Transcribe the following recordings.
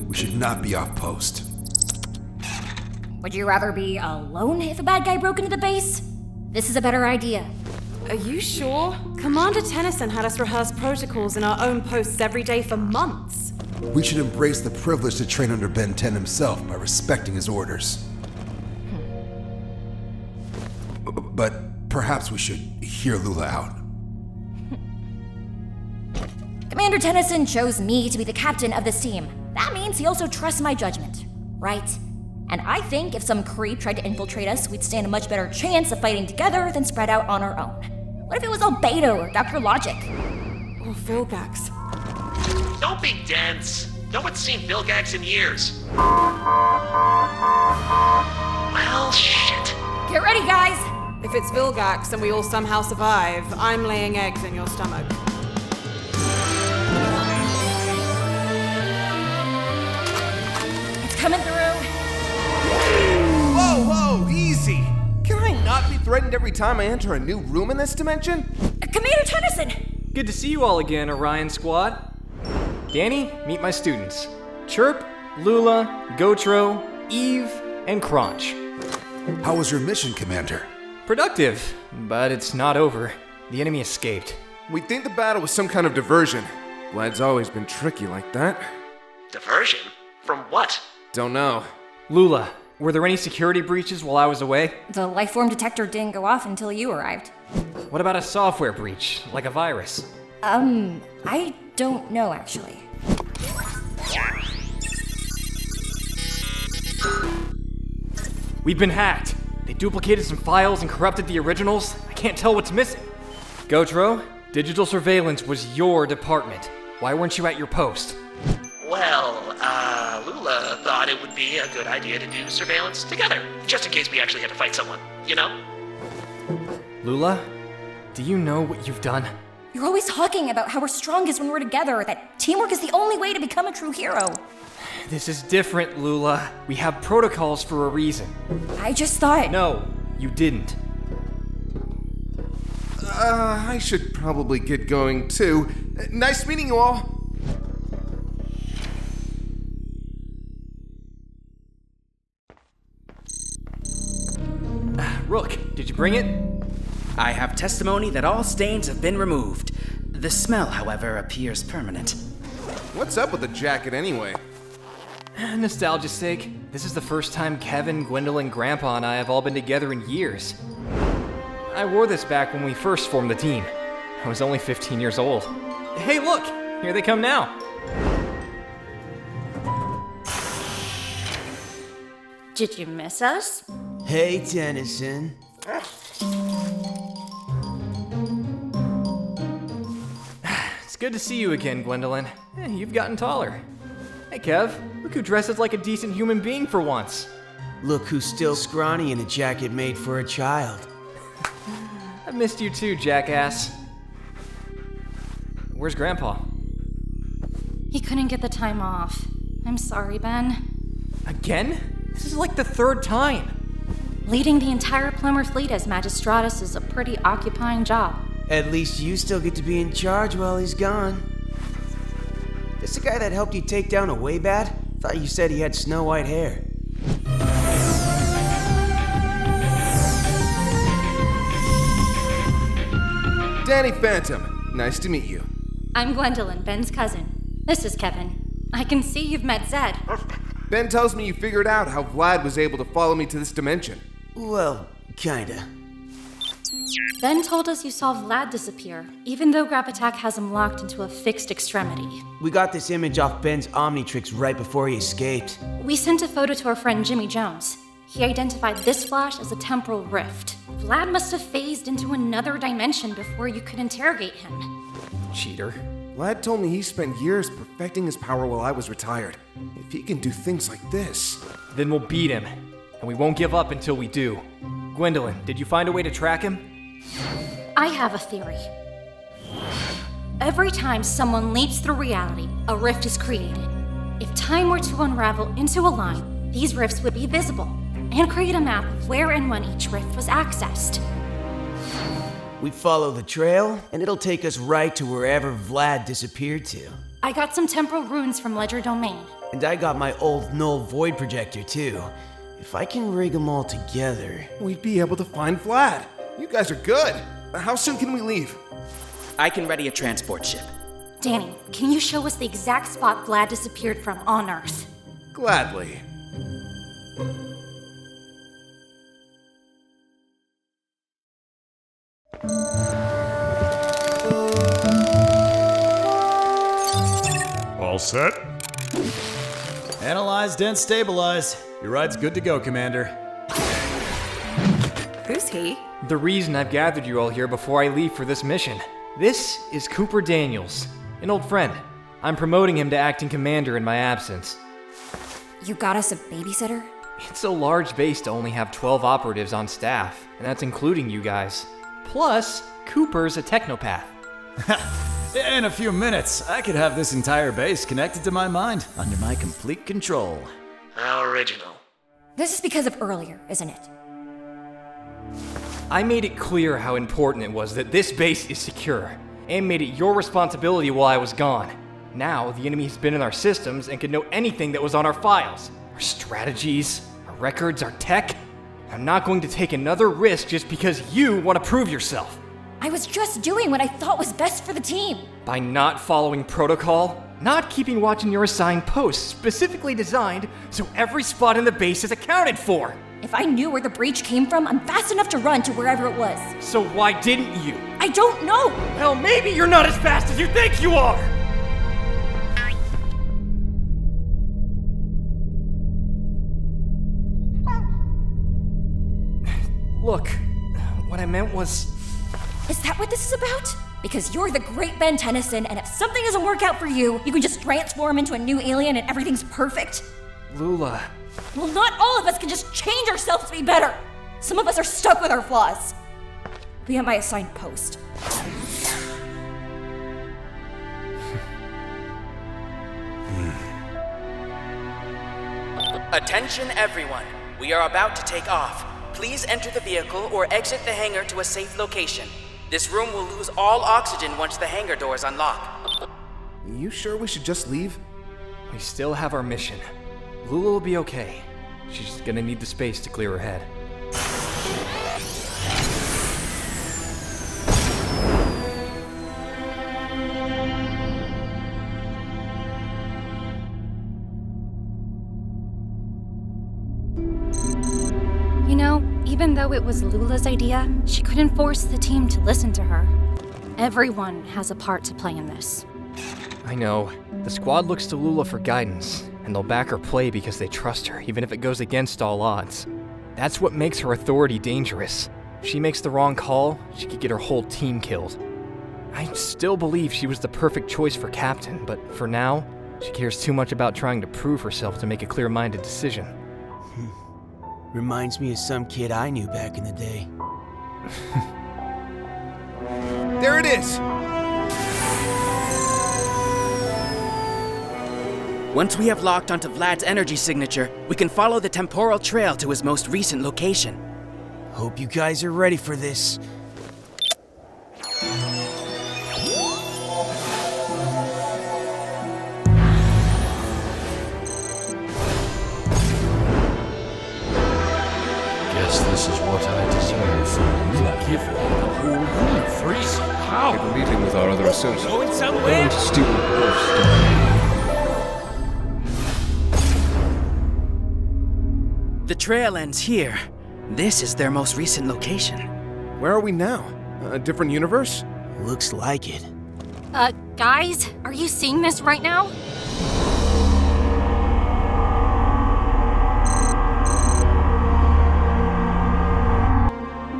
We should not be off post. Would you rather be alone if a bad guy broke into the base? This is a better idea. Are you sure? Commander Tennyson had us rehearse protocols in our own posts every day for months. We should embrace the privilege to train under Ben 10 himself by respecting his orders. But perhaps we should hear Lula out. Commander Tennyson chose me to be the captain of this team. That means he also trusts my judgment, right? And I think if some creep tried to infiltrate us, we'd stand a much better chance of fighting together than spread out on our own. What if it was Albedo or Dr. Logic? Or Vilgax. Don't be dense. No one's seen Vilgax in years. Well, shit. Get ready, guys! If it's Vilgax and we all somehow survive, I'm laying eggs in your stomach. It's coming through. Whoa, easy! Can I not be threatened every time I enter a new room in this dimension? Commander Tennyson! Good to see you all again, Orion Squad. Danny, meet my students. Chirp, Lula, GoTro, Eve, and Crawnch. How was your mission, Commander? Productive, but it's not over. The enemy escaped. We think the battle was some kind of diversion. Vlad's always been tricky like that. Diversion? From what? Don't know. Lula, were there any security breaches while I was away? The lifeform detector didn't go off until you arrived. What about a software breach, like a virus? I don't know, actually. We've been hacked. They duplicated some files and corrupted the originals. I can't tell what's missing. GoTro, digital surveillance was your department. Why weren't you at your post? Well, Lula thought it would be a good idea to do surveillance together, just in case we actually had to fight someone, you know? Lula, do you know what you've done? You're always talking about how we're strongest when we're together, that teamwork is the only way to become a true hero. This is different, Lula. We have protocols for a reason. I just thought... No, you didn't. I should probably get going too. Nice meeting you all. Rook, did you bring it? I have testimony that all stains have been removed. The smell, however, appears permanent. What's up with the jacket anyway? Nostalgia's sake, this is the first time Kevin, Gwendolyn, Grandpa, and I have all been together in years. I wore this back when we first formed the team. I was only 15 years old. Hey, look! Here they come now! Did you miss us? Hey, Tennyson. It's good to see you again, Gwendolyn. You've gotten taller. Hey, Kev, look who dresses like a decent human being for once. Look who's still scrawny in a jacket made for a child. I've missed you too, jackass. Where's Grandpa? He couldn't get the time off. I'm sorry, Ben. Again? This is like the third time. Leading the entire plumber fleet as Magistratus is a pretty occupying job. At least you still get to be in charge while he's gone. This the guy that helped you take down a Waybat? Thought you said he had snow white hair. Danny Phantom, nice to meet you. I'm Gwendolyn, Ben's cousin. This is Kevin. I can see you've met Zed. Ben tells me you figured out how Vlad was able to follow me to this dimension. Well, kinda. Ben told us you saw Vlad disappear, even though Gravitak has him locked into a fixed extremity. We got this image off Ben's Omnitrix right before he escaped. We sent a photo to our friend Jimmy Jones. He identified this flash as a temporal rift. Vlad must have phased into another dimension before you could interrogate him. Cheater. Vlad told me he spent years perfecting his power while I was retired. If he can do things like this... Then we'll beat him. And we won't give up until we do. Gwendolyn, did you find a way to track him? I have a theory. Every time someone leaps through reality, a rift is created. If time were to unravel into a line, these rifts would be visible, and create a map of where and when each rift was accessed. We follow the trail, and it'll take us right to wherever Vlad disappeared to. I got some temporal runes from Ledger Domain. And I got my old null void projector too. If I can rig them all together... We'd be able to find Vlad. You guys are good. How soon can we leave? I can ready a transport ship. Danny, can you show us the exact spot Vlad disappeared from on Earth? Gladly. All set? Analyzed and stabilized. Your ride's good to go, Commander. Who's he? The reason I've gathered you all here before I leave for this mission. This is Cooper Daniels, an old friend. I'm promoting him to acting commander in my absence. You got us a babysitter? It's a large base to only have 12 operatives on staff, and that's including you guys. Plus, Cooper's a technopath. In a few minutes, I could have this entire base connected to my mind, under my complete control. How original. This is because of earlier, isn't it? I made it clear how important it was that this base is secure, and made it your responsibility while I was gone. Now, the enemy has been in our systems and can know anything that was on our files. Our strategies, our records, our tech. I'm not going to take another risk just because you want to prove yourself. I was just doing what I thought was best for the team. By not following protocol, not keeping watch in your assigned posts specifically designed so every spot in the base is accounted for. If I knew where the breach came from, I'm fast enough to run to wherever it was. So why didn't you? I don't know! Well, maybe you're not as fast as you think you are! Look, what I meant was... Is that what this is about? Because you're the great Ben Tennyson, and if something doesn't work out for you, you can just transform into a new alien and everything's perfect? Lula... Well, not all of us can just change ourselves to be better. Some of us are stuck with our flaws. Be at my assigned post. Attention everyone. We are about to take off. Please enter the vehicle or exit the hangar to a safe location. This room will lose all oxygen once the hangar doors unlock. You sure we should just leave? We still have our mission. Lula will be okay. She's gonna need the space to clear her head. You know, even though it was Lula's idea, she couldn't force the team to listen to her. Everyone has a part to play in this. I know. The squad looks to Lula for guidance, and they'll back her play because they trust her, even if it goes against all odds. That's what makes her authority dangerous. If she makes the wrong call, she could get her whole team killed. I still believe she was the perfect choice for captain, but for now, she cares too much about trying to prove herself to make a clear-minded decision. Reminds me of some kid I knew back in the day. There it is! Once we have locked onto Vlad's energy signature, we can follow the temporal trail to his most recent location. Hope you guys are ready for this. Guess this is what I deserve. Give me the whole room freeze. How? We have a meeting with our other associates. Going somewhere? Going to steal Wolf's story. The trail ends here. This is their most recent location. Where are we now? A different universe? Looks like it. Guys, are you seeing this right now?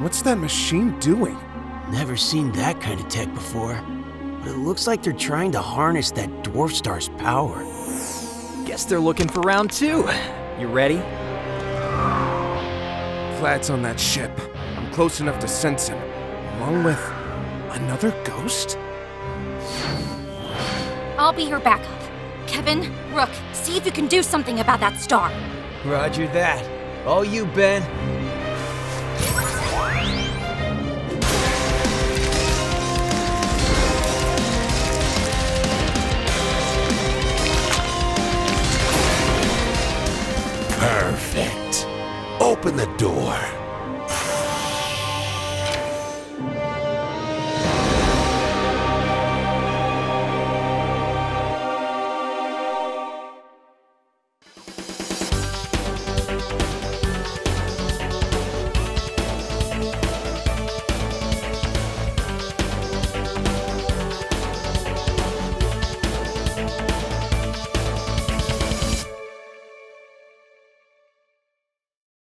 What's that machine doing? Never seen that kind of tech before. But it looks like they're trying to harness that dwarf star's power. Guess they're looking for round 2. You ready? Vlad's on that ship. I'm close enough to sense him. Along with another ghost? I'll be your backup. Kevin, Rook, see if you can do something about that star. Roger that. All you, Ben. Open the door.